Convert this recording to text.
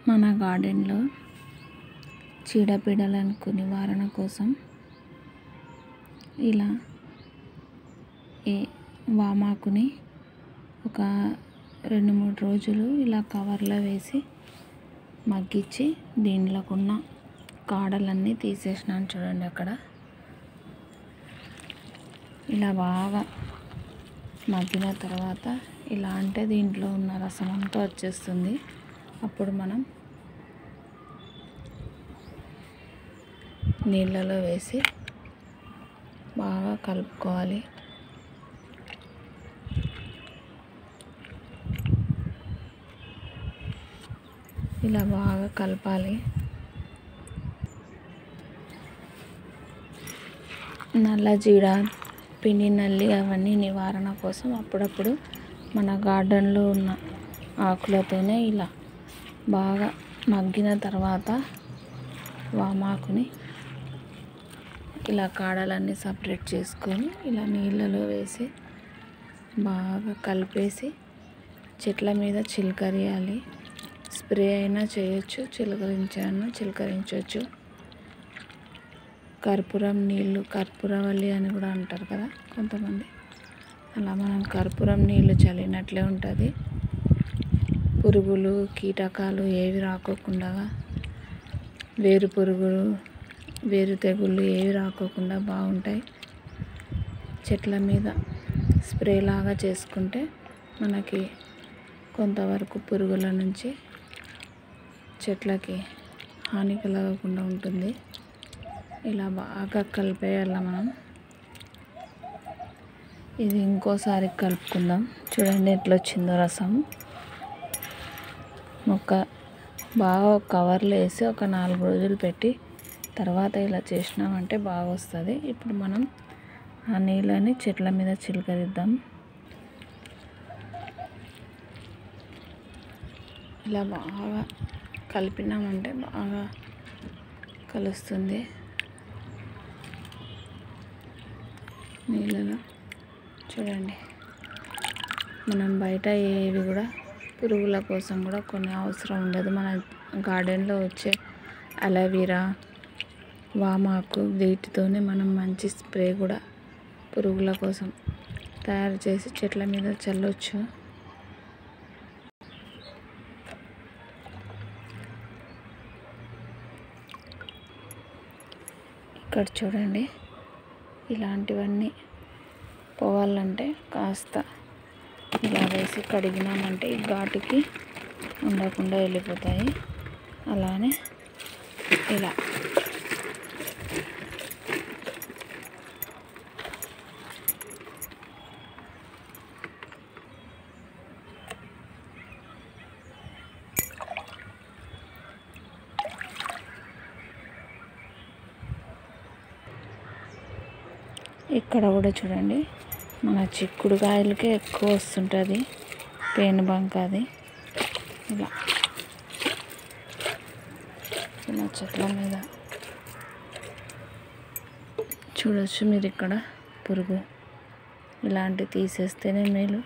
మన గార్డెన్లో చీడపీడలకు నివారణ కోసం ఇలా ఈ వామాకుని ఒక 2-3 రోజులు ఇలా కవర్లో వేసి మగ్గించి దీంట్లోకి ఉన్న కాడలన్నీ తీసేసినాను చూడండి. అక్కడ ఇలా బాగా మగ్గిన తర్వాత ఇలా అంటే దీంట్లో ఉన్న రసం అంతా వచ్చేస్తుంది. అప్పుడు మనం నీళ్ళలో వేసి బాగా కలుపుకోవాలి. ఇలా బాగా కలపాలి. నల్ల జీడ, పిండి నల్లి అవన్నీ నివారణ కోసం అప్పుడప్పుడు మన గార్డెన్లో ఉన్న ఆకులతోనే ఇలా బాగా మగ్గిన తర్వాత వామాకుని ఇలా కాడలన్నీ సపరేట్ చేసుకొని ఇలా నీళ్ళలో వేసి బాగా కలిపేసి చెట్ల మీద చిలకరియాలి. స్ప్రే అయినా చేయొచ్చు, చిలకరించవచ్చు. కర్పూరం నీళ్ళు, కర్పూరవల్లి అని కూడా అంటారు కదా కొంతమంది. అలా మనం కర్పూరం నీళ్ళు చల్లినట్లే ఉంటుంది. పురుగులు, కీటకాలు ఏవి రాకోకుండా, వేరు పురుగులు, వేరు తెగుళ్ళు ఏవి రాకోకుండా బాగుంటాయి. చెట్ల మీద స్ప్రే లాగా చేసుకుంటే మనకి కొంతవరకు పురుగుల నుంచి చెట్లకి హాని కలగకుండా ఉంటుంది. ఇలా బాగా కలిపేయాలి మనం. ఇది ఇంకోసారి కలుపుకుందాం. చూడండి ఎట్లా వచ్చిందో రసం. బాగా కవర్లో వేసి ఒక 4 రోజులు పెట్టి తర్వాత ఇలా చేసినామంటే బాగా వస్తుంది. ఇప్పుడు మనం ఆ నీళ్ళని చెట్ల మీద చిలకరిద్దాం. ఇలా బాగా కలిపినామంటే బాగా కలుస్తుంది నీళ్ళలో. చూడండి, మనం బయట ఏవి కూడా పురుగుల కోసం కూడా కొన్ని అవసరం ఉండదు. మన గార్డెన్లో వచ్చే అలోవెరా, వామాకు వీటితోనే మనం మంచి స్ప్రే కూడా పురుగుల కోసం తయారు చేసి చెట్ల మీద చల్లొచ్చు. ఇక్కడ చూడండి, ఇలాంటివన్నీ పోవాలంటే కాస్త ఇలా వేసి కడిగినామంటే ఈ ఘాటుకి ఉండకుండా వెళ్ళిపోతాయి. అలానే ఇలా ఇక్కడ కూడా చూడండి, మన చిక్కుడుకాయలకే ఎక్కువ వస్తుంటుంది పేనుబంక. అది ఇలా చెట్ల మీద చూడొచ్చు మీరు. ఇక్కడ పురుగు ఇలాంటివి తీసేస్తేనే మేలు.